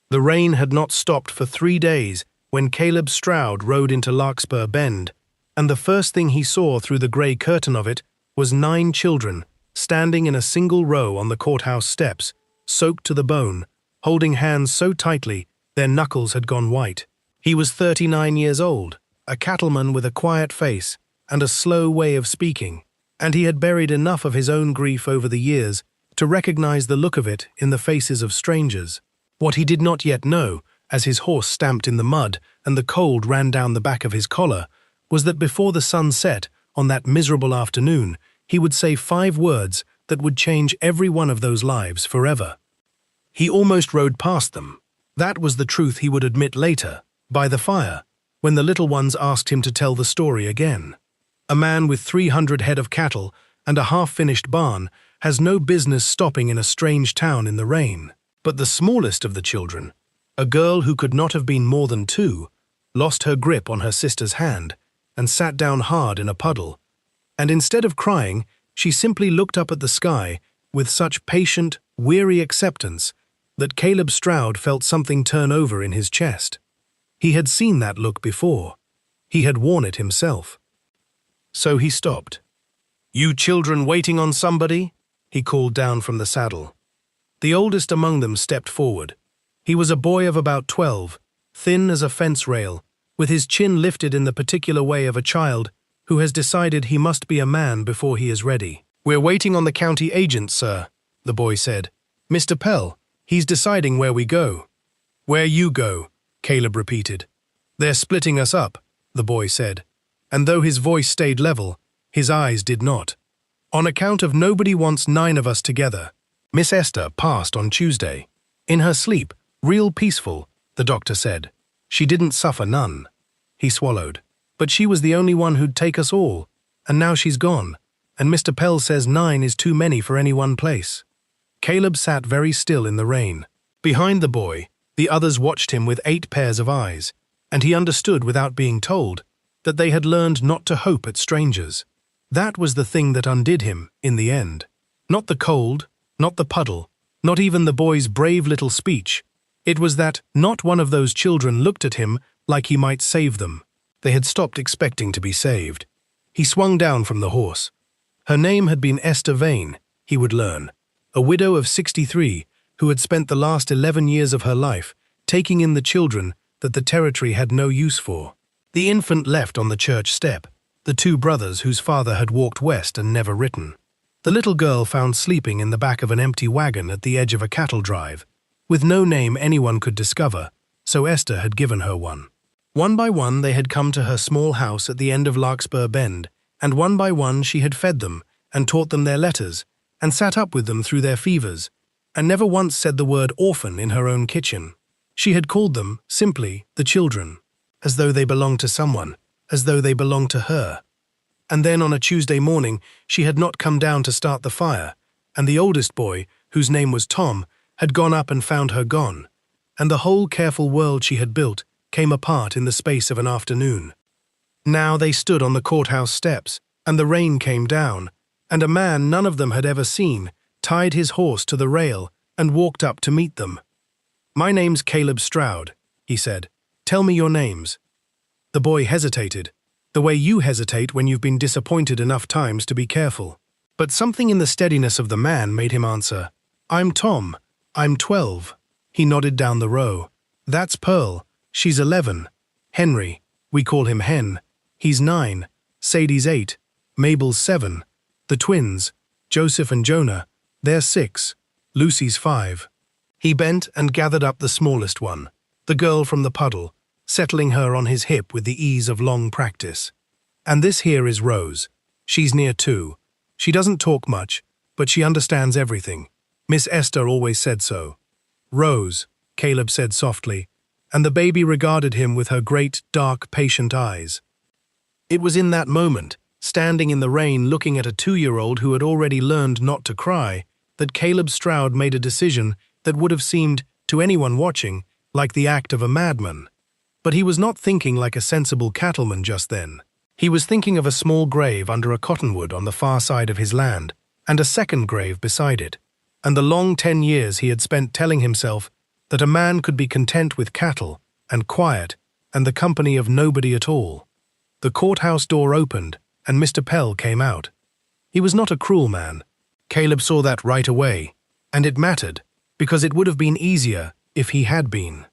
The rain had not stopped for 3 days when Caleb Stroud rode into Larkspur Bend, and the first thing he saw through the grey curtain of it was 9 children standing in a single row on the courthouse steps, soaked to the bone, holding hands so tightly their knuckles had gone white. He was 39 years old, a cattleman with a quiet face and a slow way of speaking, and he had buried enough of his own grief over the years to recognize the look of it in the faces of strangers. What he did not yet know, as his horse stamped in the mud and the cold ran down the back of his collar, was that before the sun set on that miserable afternoon, he would say 5 words that would change every one of those lives forever. He almost rode past them. That was the truth he would admit later, by the fire, when the little ones asked him to tell the story again. A man with 300 head of cattle and a half-finished barn has no business stopping in a strange town in the rain. But the smallest of the children, a girl who could not have been more than 2, lost her grip on her sister's hand and sat down hard in a puddle. And instead of crying, she simply looked up at the sky with such patient, weary acceptance that Caleb Stroud felt something turn over in his chest. He had seen that look before. He had worn it himself. So he stopped. "You children waiting on somebody?" he called down from the saddle. The oldest among them stepped forward. He was a boy of about 12, thin as a fence rail, with his chin lifted in the particular way of a child who has decided he must be a man before he is ready. "We're waiting on the county agent, sir," the boy said. "Mr. Pell, he's deciding where we go." "Where you go," Caleb repeated. "They're splitting us up," the boy said, and though his voice stayed level, his eyes did not. "On account of nobody wants 9 of us together. Miss Esther passed on Tuesday. In her sleep, real peaceful, the doctor said. She didn't suffer none." He swallowed. "But she was the only one who'd take us all, and now she's gone, and Mr. Pell says 9 is too many for any one place." Caleb sat very still in the rain. Behind the boy, the others watched him with 8 pairs of eyes, and he understood without being told that they had learned not to hope at strangers. That was the thing that undid him, in the end. Not the cold, not the puddle, not even the boy's brave little speech. It was that not one of those children looked at him like he might save them. They had stopped expecting to be saved. He swung down from the horse. Her name had been Esther Vane, he would learn, a widow of 63 who had spent the last 11 years of her life taking in the children that the territory had no use for. The infant left on the church step, the 2 brothers whose father had walked west and never written. The little girl found sleeping in the back of an empty wagon at the edge of a cattle drive, with no name anyone could discover, so Esther had given her one. One by one they had come to her small house at the end of Larkspur Bend, and one by one she had fed them and taught them their letters, and sat up with them through their fevers, and never once said the word orphan in her own kitchen. She had called them, simply, the children, as though they belonged to someone, as though they belonged to her. And then on a Tuesday morning she had not come down to start the fire, and the oldest boy, whose name was Tom, had gone up and found her gone, and the whole careful world she had built came apart in the space of an afternoon. Now they stood on the courthouse steps, and the rain came down, and a man none of them had ever seen tied his horse to the rail and walked up to meet them. "My name's Caleb Stroud," he said. "Tell me your names." The boy hesitated, the way you hesitate when you've been disappointed enough times to be careful. But something in the steadiness of the man made him answer, "I'm Tom. I'm 12. He nodded down the row. "That's Pearl. She's 11. Henry, we call him Hen. He's 9. Sadie's 8. Mabel's 7. The twins, Joseph and Jonah, they're 6. Lucy's 5. He bent and gathered up the smallest one, the girl from the puddle, settling her on his hip with the ease of long practice. "And this here is Rose. She's near 2. She doesn't talk much, but she understands everything. Miss Esther always said so." "Rose," Caleb said softly, and the baby regarded him with her great, dark, patient eyes. It was in that moment, standing in the rain looking at a 2-year-old who had already learned not to cry, that Caleb Stroud made a decision that would have seemed, to anyone watching, like the act of a madman. But he was not thinking like a sensible cattleman just then. He was thinking of a small grave under a cottonwood on the far side of his land, and a second grave beside it, and the long 10 years he had spent telling himself that a man could be content with cattle and quiet and the company of nobody at all. The courthouse door opened, and Mr. Pell came out. He was not a cruel man. Caleb saw that right away, and it mattered, because it would have been easier if he had been.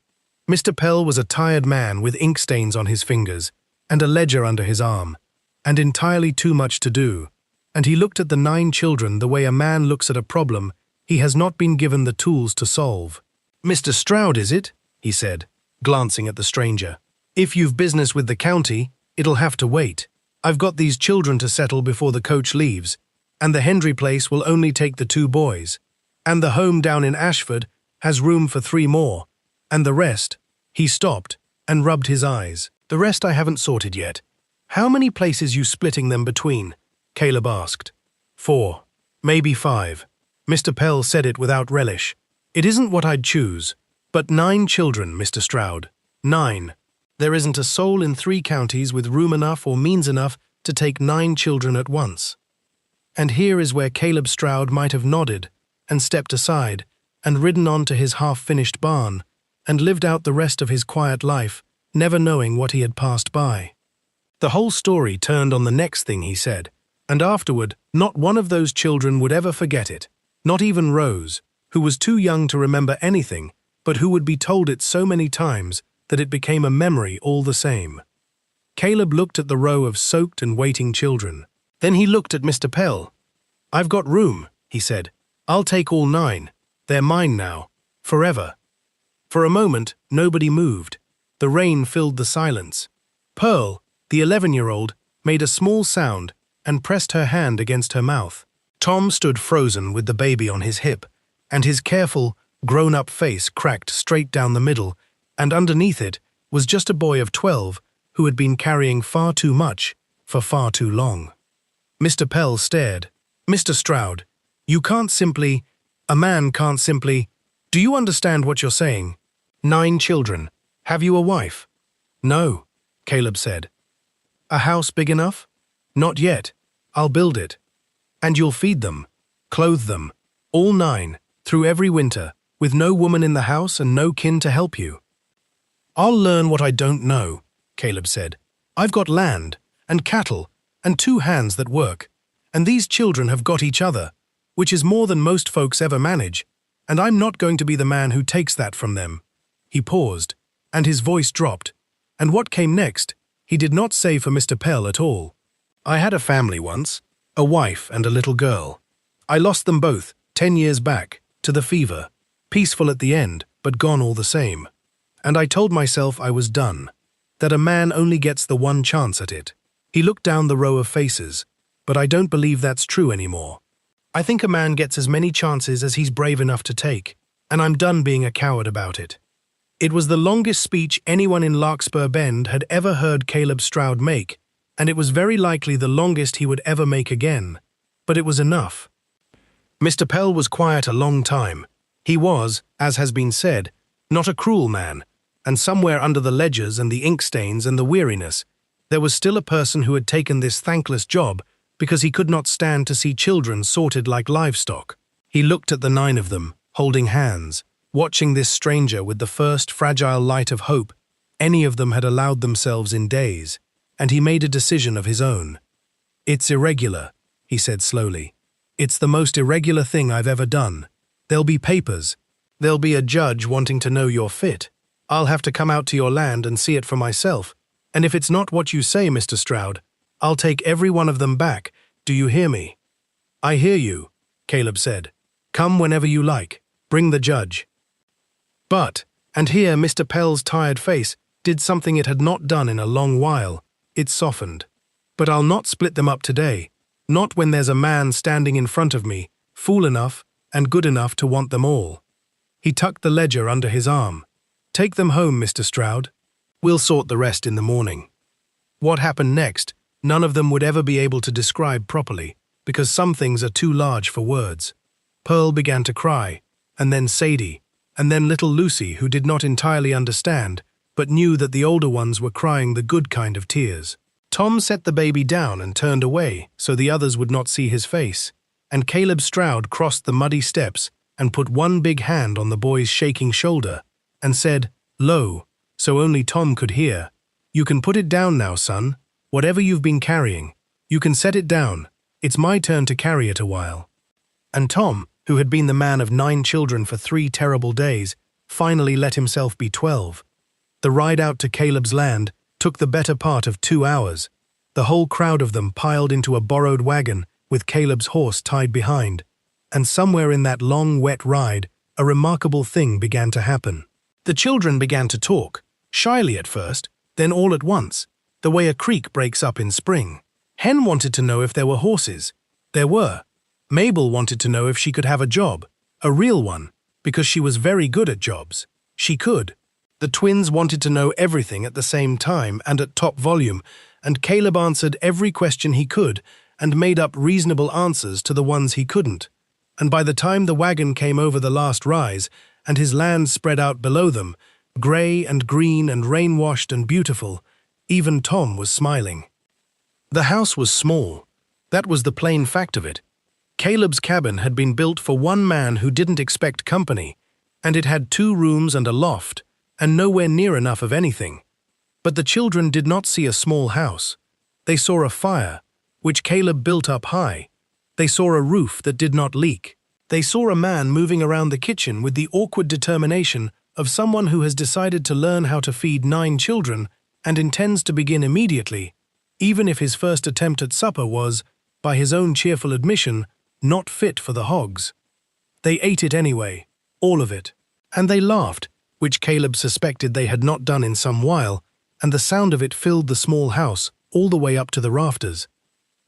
Mr. Pell was a tired man with ink stains on his fingers and a ledger under his arm, and entirely too much to do, and he looked at the 9 children the way a man looks at a problem he has not been given the tools to solve. "Mr. Stroud, is it?" he said, glancing at the stranger. "If you've business with the county, it'll have to wait. I've got these children to settle before the coach leaves, and the Hendry place will only take the 2 boys, and the home down in Ashford has room for 3 more, and the rest—" He stopped and rubbed his eyes. "The rest I haven't sorted yet. How many places you splitting them between?" Caleb asked. 4, maybe 5. Mr. Pell said it without relish. "It isn't what I'd choose, but 9 children, Mr. Stroud. 9. There isn't a soul in 3 counties with room enough or means enough to take 9 children at once." And here is where Caleb Stroud might have nodded and stepped aside and ridden on to his half-finished barn and lived out the rest of his quiet life, never knowing what he had passed by. The whole story turned on the next thing he said, and afterward not one of those children would ever forget it, not even Rose, who was too young to remember anything, but who would be told it so many times that it became a memory all the same. Caleb looked at the row of soaked and waiting children. Then he looked at Mr. Pell. "I've got room," he said. "I'll take all 9. They're mine now, forever." For a moment, nobody moved. The rain filled the silence. Pearl, the 11-year-old, made a small sound and pressed her hand against her mouth. Tom stood frozen with the baby on his hip, and his careful, grown-up face cracked straight down the middle, and underneath it was just a boy of 12 who had been carrying far too much for far too long. Mr. Pell stared. "Mr. Stroud, you can't simply— a man can't simply— Do you understand what you're saying? 9 children. Have you a wife?" "No," Caleb said. "A house big enough?" "Not yet. I'll build it." "And you'll feed them, clothe them, all 9, through every winter, with no woman in the house and no kin to help you?" "I'll learn what I don't know," Caleb said. "I've got land, and cattle, and 2 hands that work, and these children have got each other, which is more than most folks ever manage, and I'm not going to be the man who takes that from them." He paused, and his voice dropped, and what came next, he did not say for Mr. Pell at all. "I had a family once, a wife and a little girl. I lost them both, 10 years back, to the fever, peaceful at the end, but gone all the same. And I told myself I was done, that a man only gets the 1 chance at it." He looked down the row of faces, "But I don't believe that's true anymore. I think a man gets as many chances as he's brave enough to take, and I'm done being a coward about it." It was the longest speech anyone in Larkspur Bend had ever heard Caleb Stroud make, and it was very likely the longest he would ever make again. But it was enough. Mr. Pell was quiet a long time. He was, as has been said, not a cruel man, and somewhere under the ledgers and the ink stains and the weariness, there was still a person who had taken this thankless job because he could not stand to see children sorted like livestock. He looked at the 9 of them, holding hands, watching this stranger with the first fragile light of hope any of them had allowed themselves in days, and he made a decision of his own. "It's irregular," he said slowly. "It's the most irregular thing I've ever done. There'll be papers. There'll be a judge wanting to know you're fit. I'll have to come out to your land and see it for myself, and if it's not what you say, Mr. Stroud, I'll take every one of them back. Do you hear me?" "I hear you," Caleb said. "Come whenever you like. Bring the judge." But, and here Mr. Pell's tired face did something it had not done in a long while. It softened. "But I'll not split them up today. Not when there's a man standing in front of me, fool enough and good enough to want them all." He tucked the ledger under his arm. "Take them home, Mr. Stroud. We'll sort the rest in the morning." What happened next, none of them would ever be able to describe properly, because some things are too large for words. Pearl began to cry, and then Sadie, and then little Lucy, who did not entirely understand, but knew that the older ones were crying the good kind of tears. Tom set the baby down and turned away so the others would not see his face, and Caleb Stroud crossed the muddy steps and put one big hand on the boy's shaking shoulder and said, low, so only Tom could hear, "You can put it down now, son. Whatever you've been carrying, you can set it down. It's my turn to carry it a while." And Tom, who had been the man of 9 children for 3 terrible days, finally let himself be 12. The ride out to Caleb's land took the better part of 2 hours. The whole crowd of them piled into a borrowed wagon with Caleb's horse tied behind. And somewhere in that long, wet ride, a remarkable thing began to happen. The children began to talk, shyly at first, then all at once, the way a creek breaks up in spring. Hen wanted to know if there were horses. There were. Mabel wanted to know if she could have a job, a real one, because she was very good at jobs. She could. The twins wanted to know everything at the same time and at top volume, and Caleb answered every question he could and made up reasonable answers to the ones he couldn't. And by the time the wagon came over the last rise and his land spread out below them, grey and green and rain-washed and beautiful, even Tom was smiling. The house was small. That was the plain fact of it. Caleb's cabin had been built for one man who didn't expect company, and it had 2 rooms and a loft, and nowhere near enough of anything. But the children did not see a small house. They saw a fire, which Caleb built up high. They saw a roof that did not leak. They saw a man moving around the kitchen with the awkward determination of someone who has decided to learn how to feed 9 children and intends to begin immediately, even if his first attempt at supper was, by his own cheerful admission, not fit for the hogs. They ate it anyway, all of it, and they laughed, which Caleb suspected they had not done in some while, and the sound of it filled the small house all the way up to the rafters.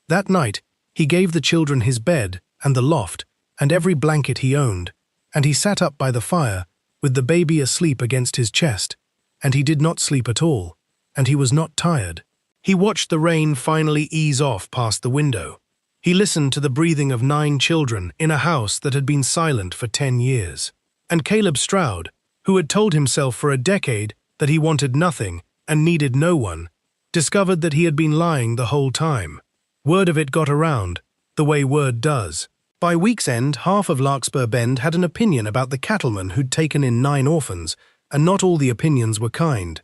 That night, he gave the children his bed and the loft and every blanket he owned, and he sat up by the fire with the baby asleep against his chest, and he did not sleep at all, and he was not tired. He watched the rain finally ease off past the window. He listened to the breathing of 9 children in a house that had been silent for 10 years. And Caleb Stroud, who had told himself for a decade that he wanted nothing and needed no one, discovered that he had been lying the whole time. Word of it got around, the way word does. By week's end, half of Larkspur Bend had an opinion about the cattleman who'd taken in 9 orphans, and not all the opinions were kind.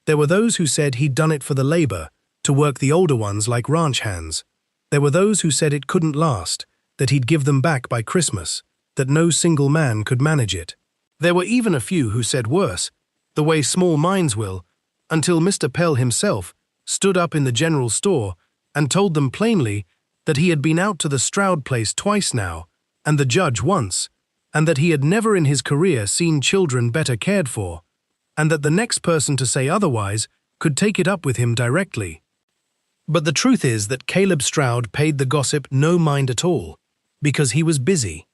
There were those who said he'd done it for the labor, to work the older ones like ranch hands. There were those who said it couldn't last, that he'd give them back by Christmas, that no single man could manage it. There were even a few who said worse, the way small minds will, until Mr. Pell himself stood up in the general store and told them plainly that he had been out to the Stroud place twice now, and the judge once, and that he had never in his career seen children better cared for, and that the next person to say otherwise could take it up with him directly. But the truth is that Caleb Stroud paid the gossip no mind at all, because he was busy.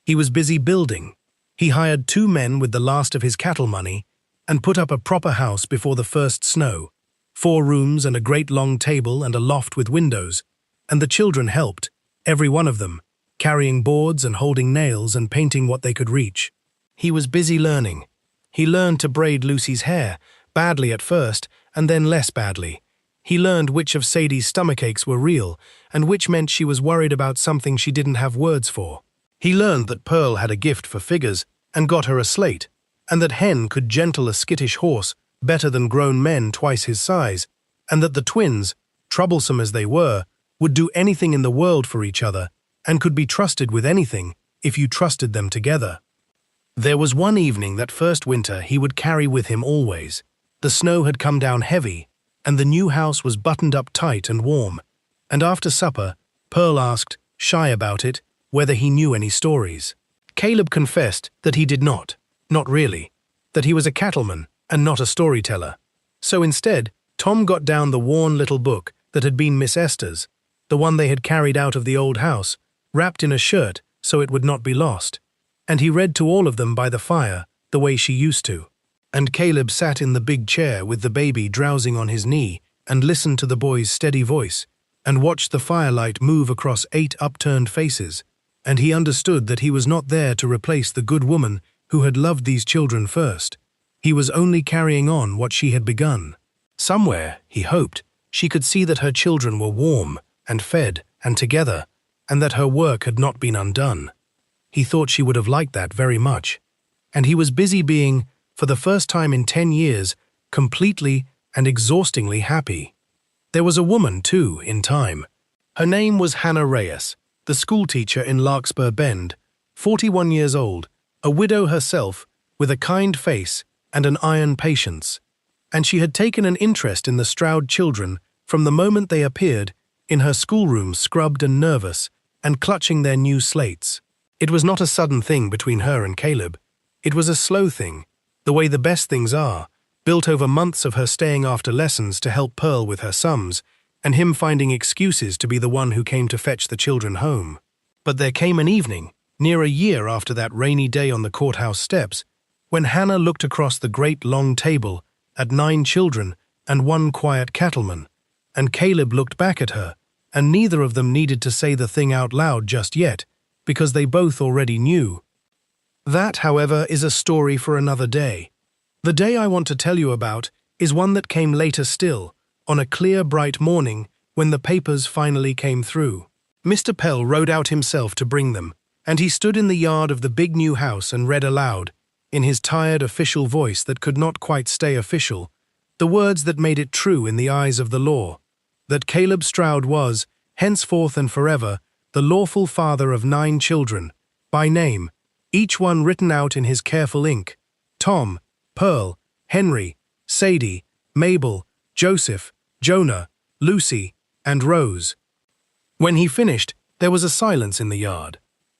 He was busy building. He hired 2 men with the last of his cattle money and put up a proper house before the first snow, 4 rooms and a great long table and a loft with windows, and the children helped, every one of them, carrying boards and holding nails and painting what they could reach. He was busy learning. He learned to braid Lucy's hair, badly at first, and then less badly. He learned which of Sadie's stomachaches were real, and which meant she was worried about something she didn't have words for. He learned that Pearl had a gift for figures, and got her a slate, and that Hen could gentle a skittish horse better than grown men twice his size, and that the twins, troublesome as they were, would do anything in the world for each other, and could be trusted with anything if you trusted them together. There was one evening that first winter he would carry with him always. The snow had come down heavy, and the new house was buttoned up tight and warm, and after supper, Pearl asked, shy about it, whether he knew any stories. Caleb confessed that he did not really, that he was a cattleman and not a storyteller. So instead, Tom got down the worn little book that had been Miss Esther's, the one they had carried out of the old house, wrapped in a shirt so it would not be lost, and he read to all of them by the fire, the way she used to. And Caleb sat in the big chair with the baby drowsing on his knee and listened to the boy's steady voice and watched the firelight move across 8 upturned faces, and he understood that he was not there to replace the good woman who had loved these children first. He was only carrying on what she had begun. Somewhere, he hoped, she could see that her children were warm and fed and together, and that her work had not been undone. He thought she would have liked that very much. And he was busy being, for the first time in 10 years, completely and exhaustingly happy. There was a woman, too, in time. Her name was Hannah Reyes, the schoolteacher in Larkspur Bend, 41 years old, a widow herself, with a kind face and an iron patience. And she had taken an interest in the Stroud children from the moment they appeared in her schoolroom, scrubbed and nervous, and clutching their new slates. It was not a sudden thing between her and Caleb. It was a slow thing, the way the best things are, built over months of her staying after lessons to help Pearl with her sums, and him finding excuses to be the one who came to fetch the children home. But there came an evening, near a year after that rainy day on the courthouse steps, when Hannah looked across the great long table at 9 children and 1 quiet cattleman, and Caleb looked back at her, and neither of them needed to say the thing out loud just yet, because they both already knew. That, however, is a story for another day. The day I want to tell you about is one that came later still, on a clear, bright morning when the papers finally came through. Mr. Pell rode out himself to bring them, and he stood in the yard of the big new house and read aloud, in his tired official voice that could not quite stay official, the words that made it true in the eyes of the law, that Caleb Stroud was, henceforth and forever, the lawful father of 9 children, by name, each one written out in his careful ink: Tom, Pearl, Henry, Sadie, Mabel, Joseph, Jonah, Lucy, and Rose. When he finished, there was a silence in the yard.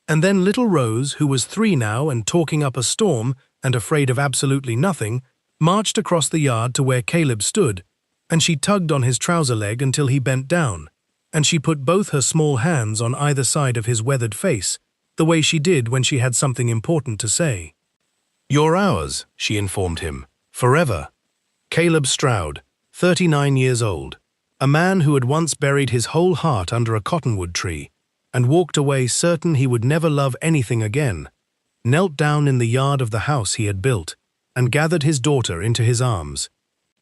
And then little Rose, who was 3 now and talking up a storm and afraid of absolutely nothing, marched across the yard to where Caleb stood, and she tugged on his trouser leg until he bent down, and she put both her small hands on either side of his weathered face, the way she did when she had something important to say. "You're ours," she informed him, "forever." Caleb Stroud, 39 years old, a man who had once buried his whole heart under a cottonwood tree and walked away certain he would never love anything again, knelt down in the yard of the house he had built and gathered his daughter into his arms.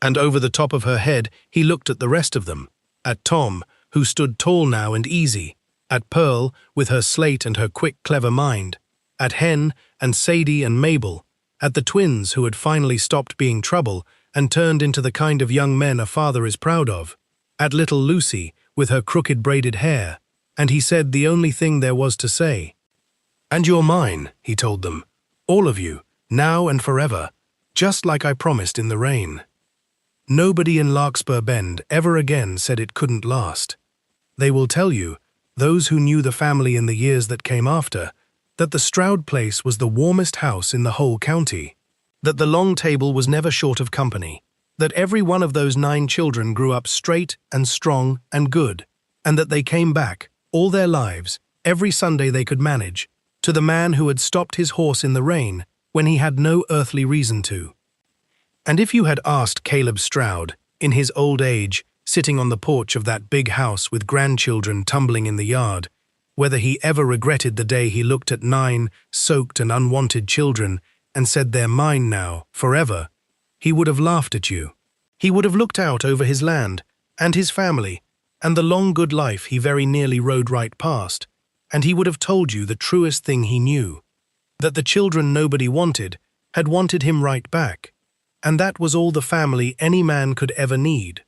And over the top of her head he looked at the rest of them, at Tom, who stood tall now and easy, at Pearl, with her slate and her quick, clever mind, at Hen and Sadie and Mabel, at the twins who had finally stopped being trouble and turned into the kind of young men a father is proud of, at little Lucy, with her crooked braided hair, and he said the only thing there was to say. "And you're mine," he told them, "all of you, now and forever, just like I promised in the rain." Nobody in Larkspur Bend ever again said it couldn't last. They will tell you, those who knew the family in the years that came after, that the Stroud place was the warmest house in the whole county, that the long table was never short of company, that every one of those 9 children grew up straight and strong and good, and that they came back, all their lives, every Sunday they could manage, to the man who had stopped his horse in the rain when he had no earthly reason to. And if you had asked Caleb Stroud, in his old age, sitting on the porch of that big house with grandchildren tumbling in the yard, whether he ever regretted the day he looked at 9 soaked and unwanted children and said they're mine now, forever, he would have laughed at you. He would have looked out over his land and his family and the long good life he very nearly rode right past, and he would have told you the truest thing he knew, that the children nobody wanted had wanted him right back, and that was all the family any man could ever need.